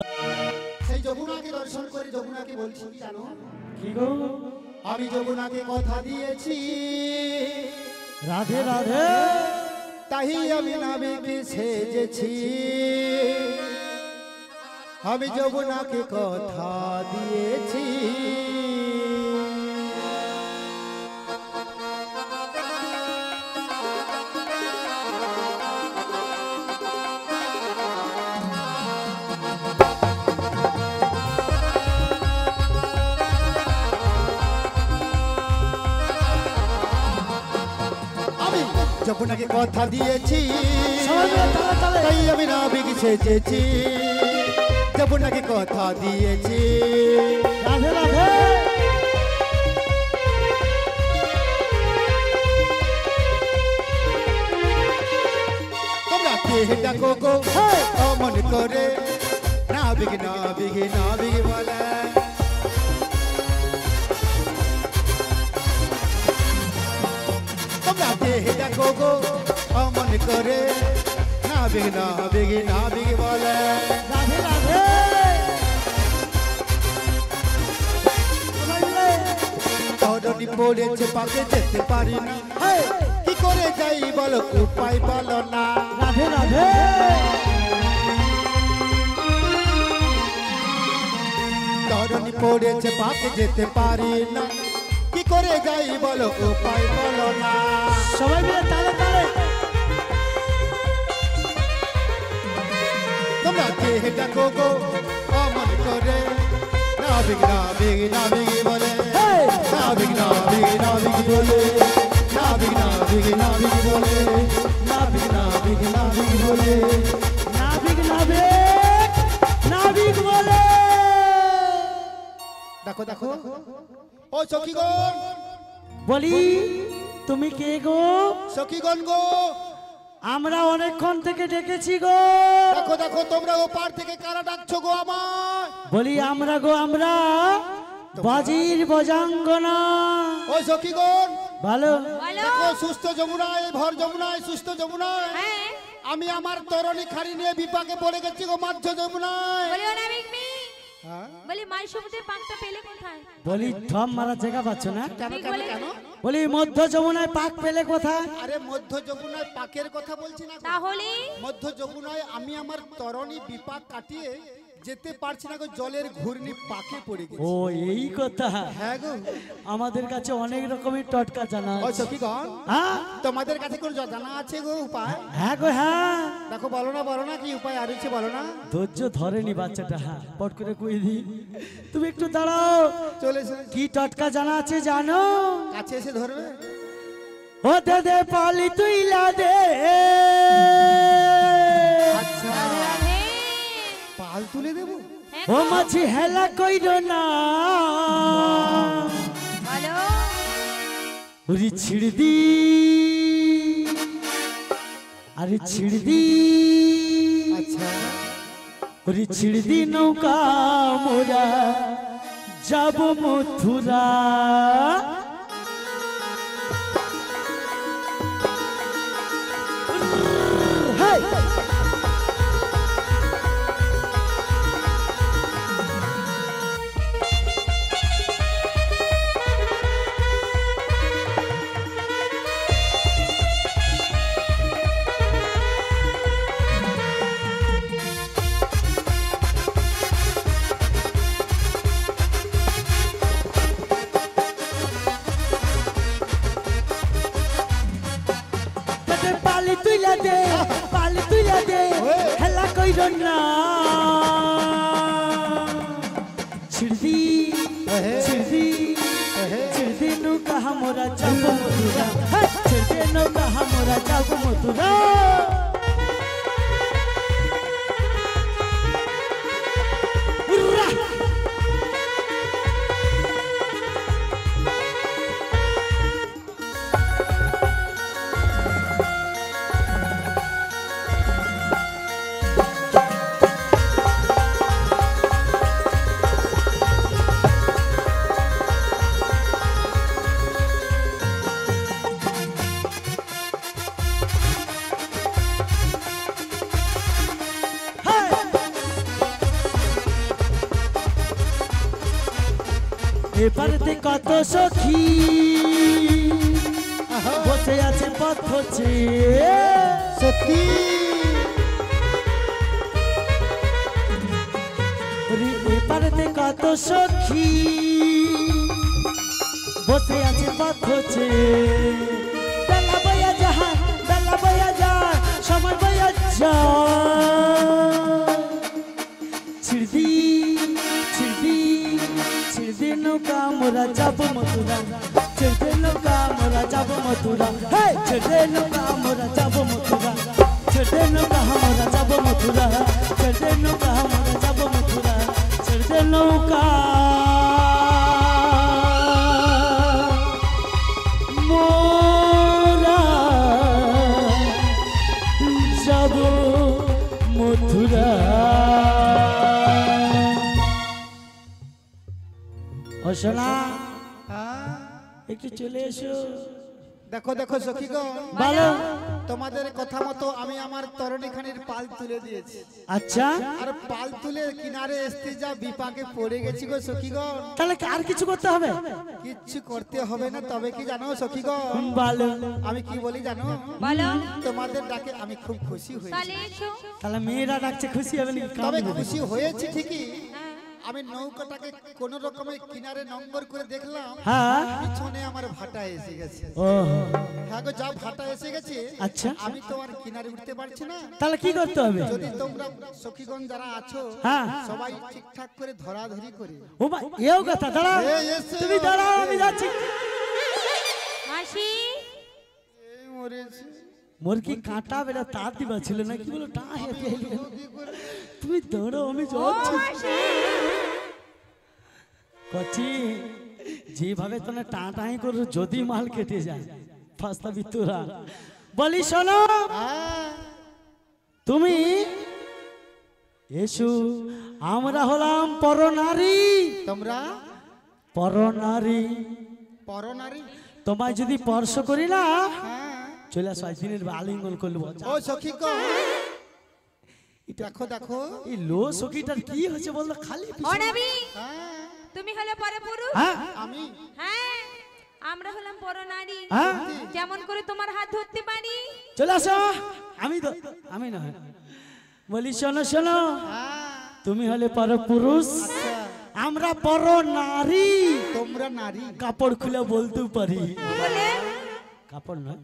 সেই যমুনাকে দর্শন করে যমুনাকে বলছি কি জানো? কি গো? আমি যমুনাকে কথা দিয়েছি, রাধে রাধে, তাই আমি নাবিকে সেজেছি। আমি যমুনাকে কথা দিয়েছি। যমুনাকে কথা দিয়েছি, তাই আমি নাবিক সেজেছি। যমুনাকে কথা দিয়েছি, রাধে রাধে, তোমরা কে ডাকো গো অমন করে, নাবিক নাবিক নাবিক বলে। তোমরা কে ডাকো গো অমন করে, নাবিক নাবিক নাবিক বলে। রাধে রাধে, তরণী পড়েছে পাকে যেতে পারি না, কি করে যাই বলো উপায় বলো না। রাধে রাধে, তরণী পড়েছে পাকে যেতে পারি না, কি করে যাই বলো উপায় বলো না। সবাই মিলে তালে তালে, তোমরা কে ডাকো গো অমন করে, নাবিক নাবিক নাবিক বলে। নাবিক নাবিক নাবিক বলে, নাবিক নাবিক নাবিক বলে, নাবিক নাবিক নাবিক বলে। নাবিক নাবিক নাবিক বলে। দেখো দেখো ও সখীগণ, বলি তুমি কে গো? সখীগণ গো, আমরা অনেকক্ষণ থেকে ডেকেছি গো। দেখো দেখো তোমরা ওপার থেকে কারা ডাকছো গো আমার? বলি আমরা গো, আমরা বাজির বজাঙ্গনা। ও সখীগণ, ভালো দেখো সুস্থ যমুনায়, ভর যমুনায়, সুস্থ যমুনায় আমি আমার তরণী খাড়ি নিয়ে বিপাকে পড়ে গেছি গো, মাঝ যমুনায়। বলি মাই সমুদ্রের পাকটা পেলে কোথায়? বলি থম মারা জায়গা পাচ্ছ না? কেন কেন কেন? বলি মধ্য যমুনায় পাক পেলে কোথায়? আরে মধ্য যমুনায় পাকের কথা বলছি না গো। তাহলে মধ্য যমুনায় আমি আমার তরণী বিপাক কাটিয়ে যেতে পারছি না গো, জলের ঘূর্ণি পাকে পড়ে গেছি। ও এই কথা। হ্যাঁ গো, আমাদের কাছে অনেক রকমের টটকা জানা ও আছে। সখীগণ, হ্যাঁ তোমাদের কাছে কোন জানা আছে গো উপায়? হ্যাঁ গো হ্যাঁ, দেখো বলো না কি উপায় আর হচ্ছে বলো না। ধৈর্য ধরেনি বাচ্চাটা। হ্যাঁ পট করে কই দি, তুমি একটু দাঁড়াও। চলে এসে কি টটকা জানা আছে জানো? কাছে এসে ধরবে। ও দে দে পালি তুইলা দে। আচ্ছা, রাধে পাল তুলে দেবো। ও মাছি হেলা কইরো না, বলো উরি ছিড় দি, আরে ছিড় দি, আচ্ছা, উরি ছিড় দি নৌকা মোরা যাব মথুরা। হেই! পালি তুইলা দে, পালি তুইলা দে, হেলা কইরো না। ছিড়দি ছিড়দি ছিড়দি নৌকা হামরা যাব মথুরা, ছিড়দি নৌকা হামরা যাব মথুরা। এপারেতে কত সখী আহা, বসে আছে পথ চেয়ে সত্যি এপারেতে কত সখী বসে আছে পথ চেয়ে বেলা বইয়া যাহা বেলা বইয়া যা সময় বইয়া যা ছিড়দি ছিড়দি ছিড়দি নৌকা মোরা যাব মথুরা ছিড়দি নৌকা মোরা যাব মথুরা হে ছিড়দি নৌকা মোরা যাব মথুরা ছিড়দি নৌকা মোরা যাব মথুরা ছিড়দি নৌকা মোরা যাব মথুরা ছিড়দি নৌকা মোরা যাব মথুরা। ও সোনা হ্যাঁ, একটু চলে এসো। দেখো দেখো সখীগণ, ভালো তোমাদের কথা মতো আমি আমার তরণীখানির পাল তুলে দিয়েছি। আচ্ছা আর পাল তুলে কিনারে এসতে যা বিপাকে পড়ে গেছি গো সখীগণ। তাহলে কি আর কিছু করতে হবে? কিচ্ছু করতে হবে না, তবে কি জানো সখীগণ, ভালো আমি কি বলি জানো, বলো তোমাদের ডাকে আমি খুব খুশি তাহলে হয়েছি। এসো। তাহলে মেয়েরা ডাকছে খুশি হবে না? তবে খুশি হয়েছি ঠিকই, হ্যাঁ। আমি নৌকাটাকে কোন রকমে কিনারে নম্বর করে দেখলাম, হ্যাঁ পিছনে আমার ভাটা এসে গেছে। ও হ্যাঁ গো, যা ভাটা এসে গেছে, আচ্ছা আমি তো আর কিনারে উঠতে পারছি না। তাহলে কি করতে হবে? যদি তোমরা সখীগণ যারা আছো হ্যাঁ সবাই ঠিকঠাক করে ধরাধরি করে ও মা এও কথা দাঁড়াও এই এসো। তুমি দাঁড়াও আমি যাচ্ছি। মাসি এই মরেছে। মোর কি কাঁটা বেড়া তার দিবা ছিল না কি বলো টা হেঁটে এলি। তুমি দাঁড়াও আমি যাচ্ছি। মাসি কচি যেভাবে তোনে টাঁটাই করো যদি মাল কেটে যায় ফাস্তা বিতুরা বলি শোনো হ্যাঁ, তুমি এসো আমরা হলাম পরনারী তোমরা পরনারী পরনারী। তোমায় যদি স্পর্শ করি না হ্যাঁ, চলে আসো দিনের আলিঙ্গন করবো। ও সখীগণ, দেখো দেখো, এই লো সখীটার কি হয়েছে বলতো খালি পিছনে- অনাবি হ্যাঁ, তুমি হলে পরপুরুষ, হ্যাঁ আমি হ্যাঁ আমরা হলাম পরনারী। হ্যাঁ যেমন করে তোমার হাত ধরতে পারি। চলে আসো। আমি তো আমি না বলি শোনো শোনো হ্যাঁ, তুমি হলে পরপুরুষ আচ্ছা, আমরা পর নারী। তোমরা নারী। কাপড় খুলে বলতেও পারি, বলে কাপড় নয়।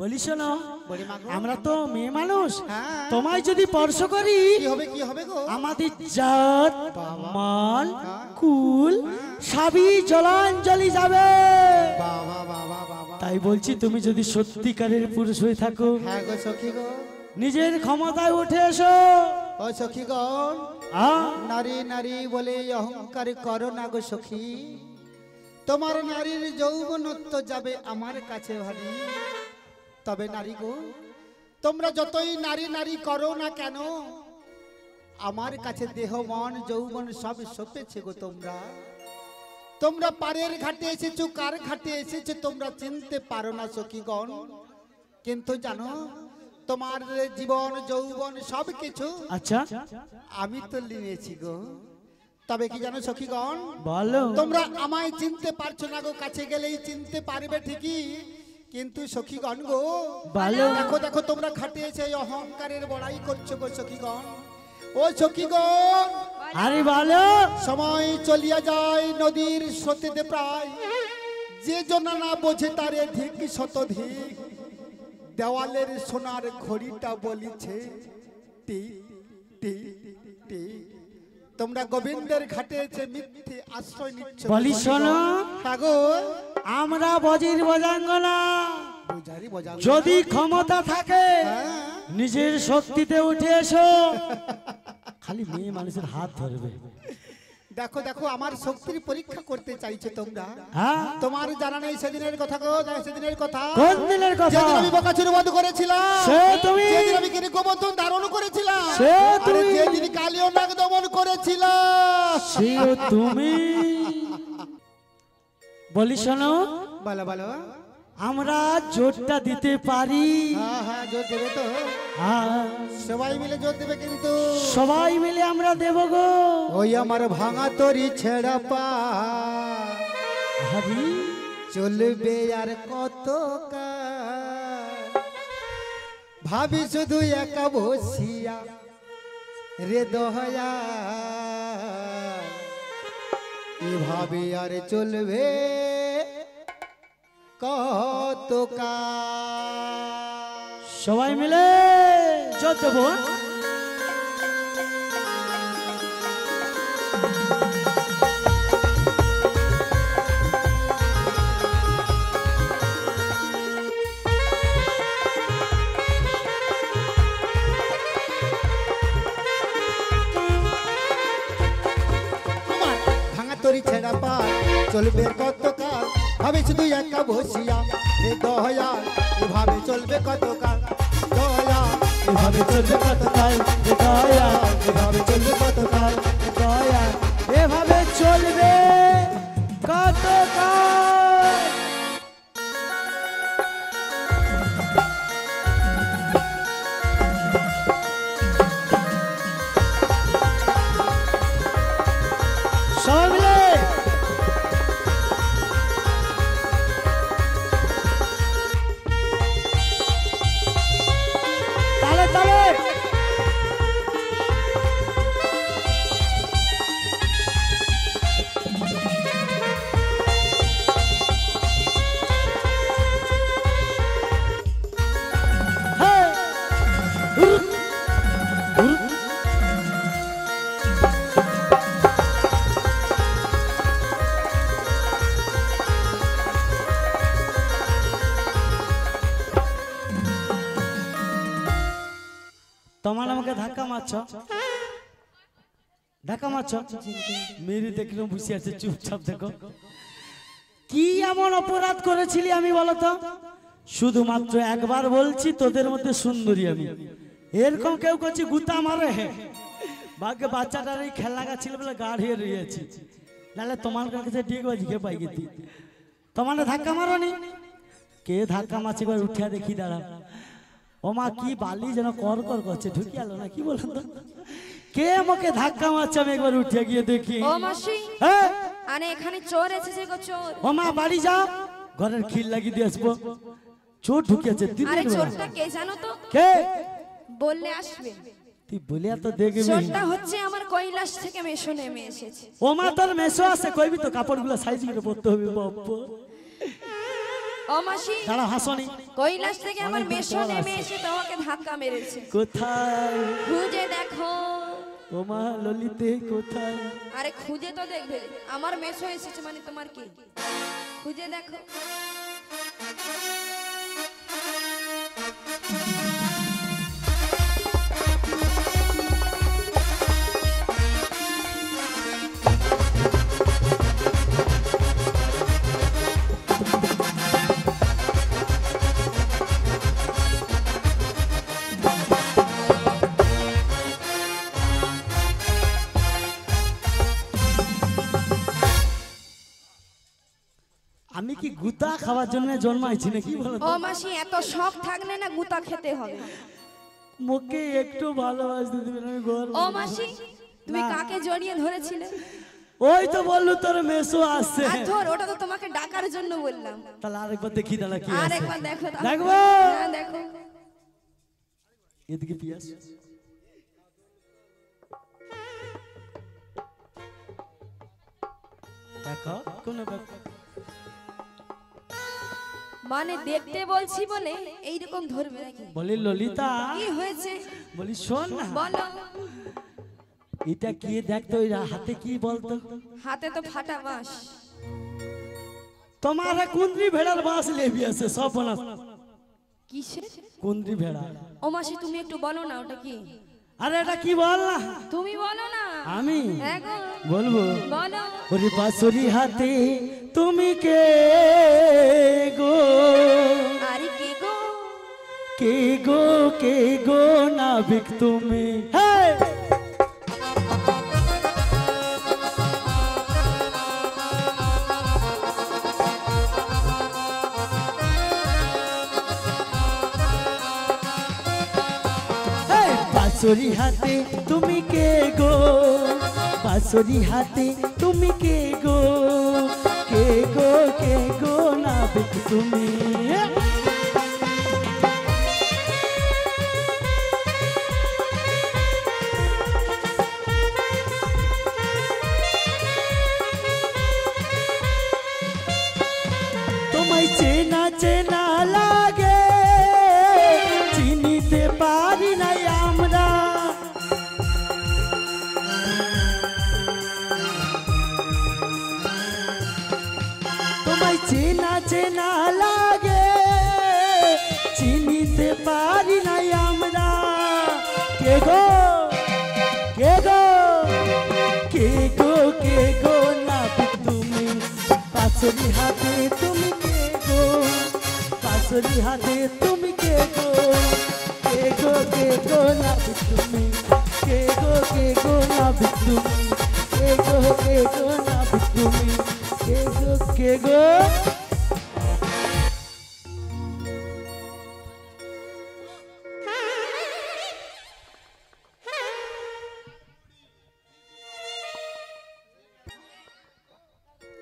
বলি শোনো বলি মাগো, আমরা তো মেয়ে মানুষ, হ্যাঁ, তোমায় যদি স্পর্শ করি কি হবে গো? আমাদের জাত মান কুল সবই জলাঞ্জলি যাবে। বাবা বাবা বাবা, তাই বলছি তুমি যদি সত্যিকারের পুরুষ হয়ে থাকো হ্যাঁ গো সখীগণ, নিজের ক্ষমতায় উঠে এসো। ও সখীগণ, নারী নারী বলে অহংকার করো না গো সখী। তোমার নারীর যৌবনত্ব যাবে আমার কাছে ভারী। তবে নারী গো, তোমরা যতই নারী নারী করো না কেন, আমার কাছে দেহ মন যৌবন সব সপেছে গো। তোমরা তোমরা পারের ঘাটে এসেছো, কার ঘাটে এসেছো তোমরা চিনতে পারো না সখীগণ। কিন্তু জানো, তোমার জীবন যৌবন সব কিছু আচ্ছা আমি তো নিয়েছি গো। তবে কি জানো সখীগণ, বলো তোমরা আমায় চিনতে পারছো না গো, কাছে গেলেই চিনতে পারবে ঠিকই, কিন্তু সখীগণ গো, ভালো। দেখো দেখো তোমরা ঘাটে এসে এই অহংকারের বড়াই করছো গো সখীগণ। ও সখীগণ, আরে বলো সময় চলিয়া যায় নদীর স্রোতেতে প্রায়, যে জনা না বোঝে তারে ধিক শতধিক, দেওয়ালের সোনার ঘড়িটা বলিছে টি টি টি। তোমরা গোবিন্দের ঘাটে এসে মিথ্যে আশ্রয় নিচ্ছ। বলি শোনো হ্যাঁ গো, আমরা বজির বজাঙ্গনা, বুঝারি বোঝা। যদি ক্ষমতা থাকে হ্যাঁ, নিজের শক্তিতে উঠে এসো। খালি মেয়ে মানুষের হাত ধরবে। দেখো দেখো আমার শক্তির পরীক্ষা করতে চাইছে তোমরা। হ্যাঁ তোমার জানা নেই সেদিনের কথা গো, সেদিনের কথা, কোন দিনের কথা? যেদিন আমি বকাচুর বধ করেছিলাম, সে তুমি, যেদিন আমি গোবর্ধন ধারণ করেছিলাম, সে আরে তুমি, যেদিন কালিও নাগ দমন করেছিলাম। সেও তুমি। বলি শোনো বলো বলো। আমরা জোরটা দিতে পারি। হ্যাঁ হ্যাঁ, জোর দেবে তো, হ্যাঁ, সবাই মিলে জোর দেবে কিন্তু। সবাই মিলে আমরা দেব গো। ওই আমার ভাঙা তরি ছেড়া পা ভারী চলবে আর কত কাল ভাবি শুধু একা বসিয়া রে দয়া এভাবে আর চলবে কত কাল সবাই মিলে জোর দেবো। তরি ছেড়া পার চলবে কত কাল ভাবে শুধু একা বসিয়া রে দয়া এভাবে চলবে কত কাল দয়া এভাবে চলবে কত কাল রে দয়া, এভাবে চলবে কত কাল দয়া এভাবে চলবে কত কাল। সবাই মিলে তালে তালে হ্যাঁ তোমার আমাকে ধাক্কা মারছ, ধাক্কা মারছ, মেরি দেখলাম বসে আছে চুপচাপ। দেখো কি এমন অপরাধ করেছিলি আমি বলতো? শুধুমাত্র একবার বলছি তোদের মধ্যে সুন্দরী আমি। এরকম কেউ করছি গুতা মারে ভাগ্যে বাচ্চাটার এই খেলনা গাছ ছিল বলে গাড়িয়ে রয়েছি, নাহলে তোমার কাছে ঠিক বাজি কে পাই গেতি। তোমার ধাক্কা মারনি, কে ধাক্কা মারছে একবার উঠিয়া দেখি দাঁড়া। ও মা কি বালি যেন কর কর করছে, ঢুকি আলো না কি বলেন তো? কে আমাকে ধাক্কা মারছে আমি একবার উঠিয়া গিয়ে দেখি। ও মাসি হ্যাঁ আরে এখানে চোর এসেছে গো চোর। ও মা বাড়ি যাও, ঘরের খিল লাগিয়ে দিয়ে আসবো। চোর ঢুকিয়েছে আরে চোরটা কে জানো তো? কে বললে আসবে। তুই বলিয়া তো দেখবি। চোরটা হচ্ছে আমার কৈলাস থেকে মেশো নেমে এসেছে। ও মা তোর মেশো আছে কইবি তো কাপড়গুলো সাইজ করে পরতে হবে বাপ্পা। ও মাসি দাঁড়া হাসনি, কৈলাস থেকে আমার অনেক মেশো চোর নেমে আছে। এসে তোমাকে ধাক্কা মেরেছে। কোথায়? খুঁজে দেখো। ও মা ললিতে কোথায়? আরে খুঁজে তো দেখবে, আমার মেশো এসেছে মানে তোমার কি? খুঁজে দেখো। আমি কি গুতা খাওয়ার জন্য জন্মাইছি নাকি বলো ও তো? মাসি এত শখ থাকলে না গুতা খেতে হবে। মুখে একটু ভালোবাসতে দিবেন আমি ঘর। ও মাসি তুমি না। কাকে জড়িয়ে ধরেছিলে? ওই তো বললু তোর মেসো আসছে। আর ধর ওটা তো তোমাকে ডাকার জন্য বললাম। তাহলে আরেকবার দেখি দাঁড়া কি আছে। আরেকবার দেখো তাহলে। দেখবো। হ্যাঁ দেখো। এদিকে পিয়াস দেখো কোন ব্যাপার। মানে দেখতে বলছি বলে এইরকম ধরবে নাকি? বলি ললিতা, কি হয়েছে বলি শোন না, বলো। এটা কি দেখতো ওই হাতে কি বলতো? হাতে তো ফাটা বাঁশ। তোমার কুন্দ্রি ভেড়ার বাস লেবি আছে সব বনা। কিসের? কুন্দ্রি ভেড়া। ও মাসি তুমি একটু বলো না ওটা কি? আরে এটা কি বল না। তুমি বলো না। আমি হ্যাঁ গো, বলবো। বলো। ওরে বাঁশরি হাতে তুমি কে গো, আরে কে গো? কে গো, কে গো নাবিক তুমি। হ্যাঁ বাঁশরি হাতে তুমি কে গো, বাঁশরি হাতে তুমি কে গো, কে গো নাবিক তুমি তোমায় চেনা চেনা লাগে চিনিতে পারি নাই আমরা তোমায় চেনা চেনা লাগে চিনিতে পারি নাই আমরা কে গো কে গো কে গো কে গো নাবিক তুমি পাঁচরি হাতে তুমি কে গো পাঁচরি হাতে তুমি কে গো নাবিক তুমি কে গো নাবিক তুমি কে গো নাবিক তুমি কে গো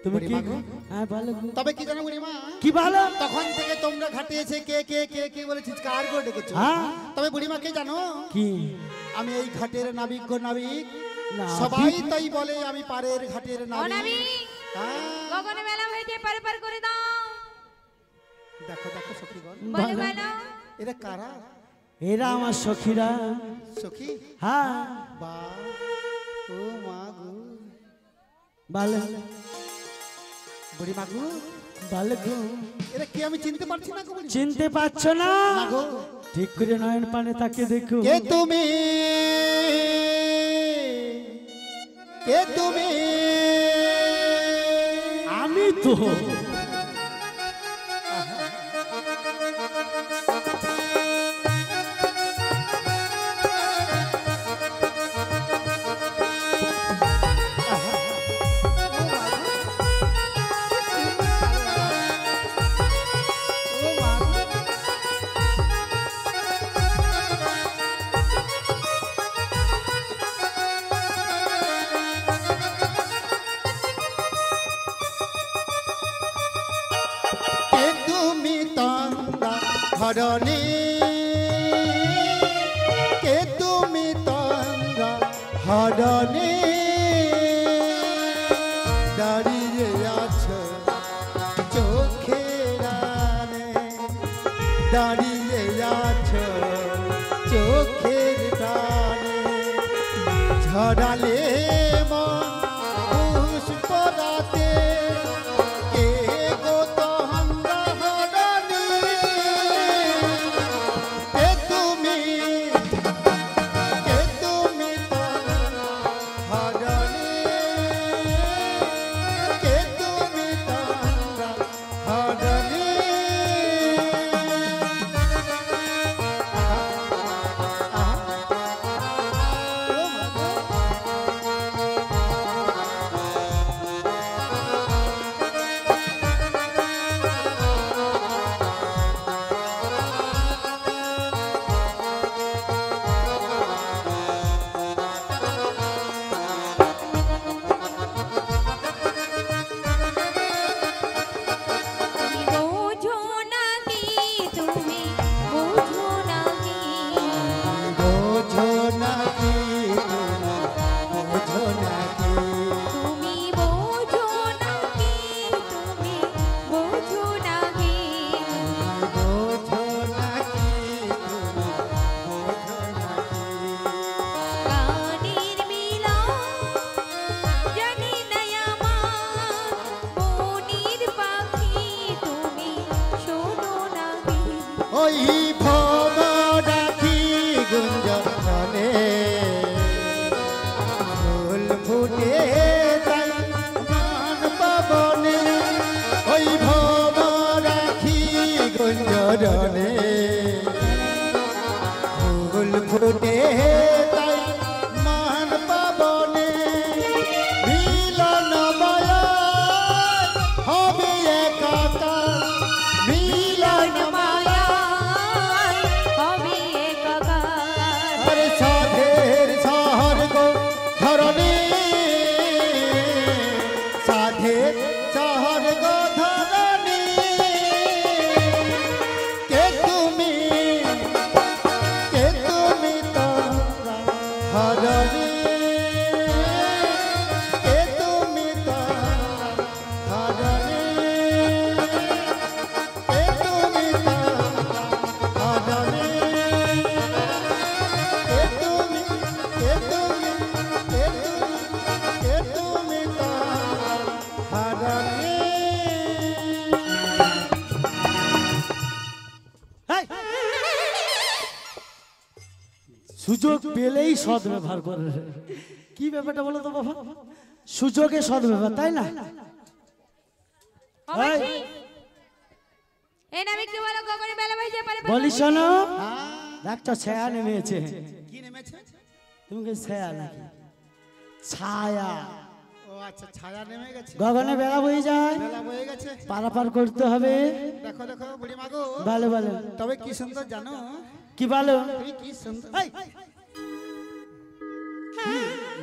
তুমি কি হ্যাঁ ভালো তবে কি জানো বুড়িমা কি ভালো তখন থেকে তোমরা ঘাটে এসে কে কে কে কে বলে চিৎকার করে ডেকেছো হ্যাঁ তবে বুড়িমা কে জানো কি আমি এই ঘাটের নাবিক গো নাবিক নাবিক? সবাই তাই বলে আমি পারের ঘাটের ও নাবিক নাবিক হ্যাঁ, গগনে মেলা হইতে পার পার করে দাও দেখো দেখো সখীগণ বলে বলো এরা কারা এরা আমার সখীরা সখী হ্যাঁ বা ও মা গো ভালো বুড়িমা গো ভালো গো এরা কি আমি চিনতে পারছি না গো বুড়িমা? চিনতে পারছো না না গো ঠিক করে নয়ন পানে তাকে দেখো কে তুমি কে তুমি আমি তো ও মা গো। কে তুমি তন্দা হরণী কে তুমি তন্দা হরণী দাঁড়িয়ে আছো চোখের আড়ালে দাঁড়িয়ে আছো চোখের টানে ঝরালে মন পুষ্পরাতে কে গো তন্দা হরণী কে তুমি তন্দা হরণী কে তুমি তন্দা হরণী ও মা গো। বোঝো নাকি তুমি বোঝো নাকি বোঝো নাকি বোঝো নাকি তুমি বোঝো নাকি তুমি বোঝো নাকি বোঝো নাকি বোঝো নাকি কানের মিলা জানি না আমার মনির পাখি তুমি শোনো নাকি ওই ভব ডাকি গুঞ্জনে ফুল ফুটে তাই মান পাবনে ওই ভব ডাকি গুঞ্জনে ফুল ফুটে তাই মান পাবনে মিলন বয় হবে একাকার মিলন মায়ায় হবে একাকার আরে সাধের স্বর্গ ধরণী সুযোগ পেলেই সদ ব্যবহার করে। কি ব্যাপারটা বলো তো বাবা? সুযোগে সদ ব্যবহার, তাই না? অবশ্যই। এই নামে কি বলো গগনে বেলা হয়ে যায় পারে। বলি শোনো, দেখছো ছায়া নেমেছে। কি নেমেছে? তুমি কি ছায়া নাকি? ছায়া। ও আচ্ছা, ছায়া নেমে গেছে। গগনে বেলা বয়ে যায়, বেলা বয়ে গেছে। পারাপার করতে হবে। দেখো দেখো বুড়িমা গো, ভালো ভালো। তবে কি সুন্দর জানো? কি ভালো? তুমি কি সুন্দর।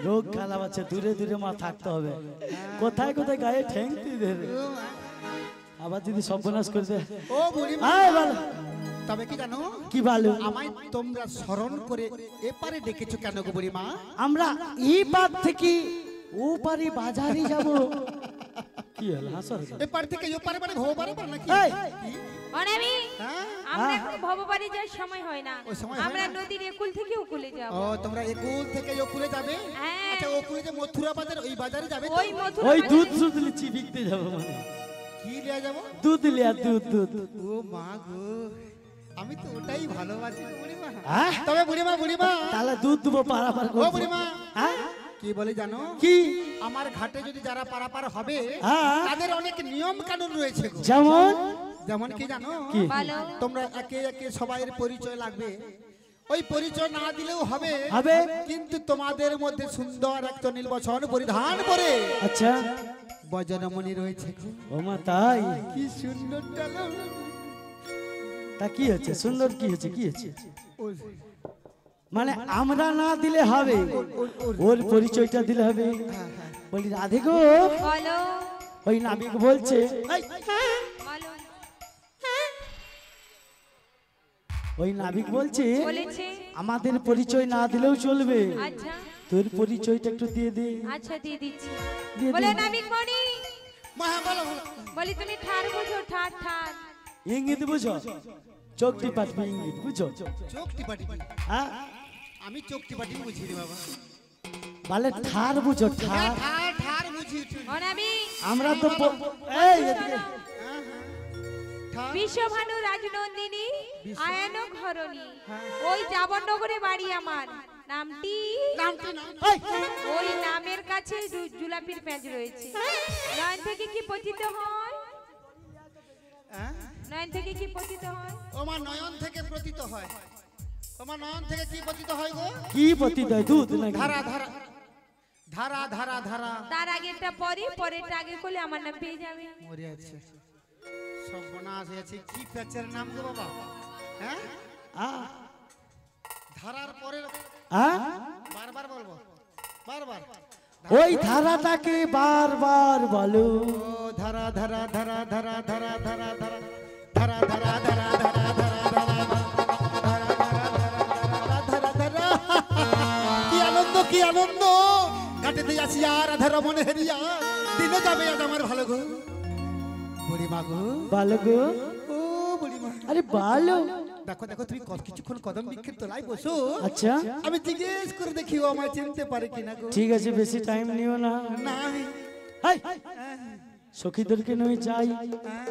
রোগ খারাপ আছে, দূরে দূরে মা থাকতে হবে। কোথায় কোথায় গায়ে ঠেংতি দেবে, আবার যদি সর্বনাশ করে দেয়। ও বুড়িমা, ভালো। তবে কি জানো? কি ভালো? আমায় তোমরা স্মরণ করে এপারে ডেকেছো কেন গো বুড়িমা? আমরা এই পার থেকে ও পারে বাজারে যাব। কি হলো হাসর? এপার থেকে ওপারে মানে ভো পারে নাকি? এই, অনামি হ্যাঁ? আমরা এখন ভববাড়ি যাওয়ার সময় হয় না, ওই সময় হয় আমরা না? নদীর একুল থেকে উকুলে যাব। ও তোমরা একুল থেকে ওকুলে যাবে? হ্যাঁ। আচ্ছা, ওকুলে যে মথুরা বাজার ওই বাজারে যাবে তো? ওই মধুর ওই দুধ দুধ লিচি বিকতে যাব মানে। কি লিয়া যাবো? দুধ লিয়া, দুধ দুধ। ও মা গো, আমি তো ওটাই ভালোবাসি গো বুড়িমা। হ্যাঁ? তবে বুড়িমা বুড়িমা, তাহলে দুধ দেবো পারাপার ও করবো। বুড়িমা, হ্যাঁ? কি বলে জানো? কি? আমার ঘাটে যদি যারা পারাপার হবে হ্যাঁ। তাদের অনেক নিয়ম কানুন রয়েছে গো। যেমন যেমন কি জানো? কি? ভালো। তোমরা একে একে সবাইয়ের পরিচয় লাগবে। ওই পরিচয় না দিলেও হবে, হবে। কিন্তু তোমাদের মধ্যে সুন্দর একটা নীলবসন পরিধান করে আচ্ছা, বজনমণি রয়েছে গো। ও মা তাই? কি সুন্দর ডালো। তা কি হচ্ছে? সুন্দর কি হচ্ছে? কি হচ্ছে? ওই- মানে আমরা না দিলে হবে, ওর পরিচয়টা দিলে হবে। বলি রাধে গো, বলো ওই নাবিক বলছে, এই, বলো। ওই নাবিক বলছে বলেছে আমাদের পরিচয় না দিলেও চলবে, আচ্ছা তোর পরিচয়টা একটু দিয়ে দে। আচ্ছা দিয়ে দিচ্ছি। দিয়ে বলে দে। নাবিক মণি, মা, হ্যাঁ, বলো বলো। বলি তুমি ঠার বুঝো, ঠার ঠার। ইঙ্গিত বুঝো, চোখ টিপাটবি, ইঙ্গিত বুঝো। চোখ টিপাটিপি? হ্যাঁ, আমি চোখ টিপাটিপি বুঝি রে বাবা। বলে ঠার বুঝো, ঠার। ঠার ঠার বুঝি। অনামি আমরা তো এই এদিকে। হ্যাঁ, হ্যাঁ। ঠার। বিশ্বভানু রাজনন্দিনী আয়ান ঘরণী, ওই জাবরনগরে বাড়ি আমার। নামটি নামটি নাম। এই, ওই নামের কাছে জুলাপির প্যাঁচ রয়েছে। নয়ন থেকে কি পতিত হয়? হ্যাঁ? নয়ন থেকে কি পতিত হয়? ওমা নয়ন থেকে প্রতীত হয়। ওমা নয়ন থেকে কি প্রতীত হয় গো? কি পতিত হয়? দুধ নাকি? ধারা ধারা ধারা ধারা ধারা। তার আগেরটা পরে, পরেরটা আগে করলে আমার নাম পেয়ে যাবে। মরে আছে, সর্বনাশ হয়েছে। কি প্যাচের নাম গো বাবা? হ্যাঁ, ধারার পরে হ্যাঁ? বারবার বলবো, বারবার। ওই ধারাটাকে বারবার বলো। ও ধারা ধারা ধারা ধারা ধারা ধারা ধারা ধারা ধারা ধারা ধারা ধারা ধারা ধারা। কি আনন্দ, কি আনন্দ! কাটেতে আসি আর ধারা মনে হেরিয়া, দিনে যাবে আজ আমার ভালো গো বুড়িমা গো। ভালো গো। ও বুড়িমা, আরে ভালো। দেখো দেখো, তুমি কিছুক্ষণ কদম বৃক্ষের তলায় বসো। আচ্ছা, আমি জিজ্ঞেস করে দেখি ও আমায় চিনতে পারে কিনা গো। ঠিক আছে, বেশি টাইম নিও না। না, হাই, সখীদেরকে নিয়ে যাই। হ্যাঁ।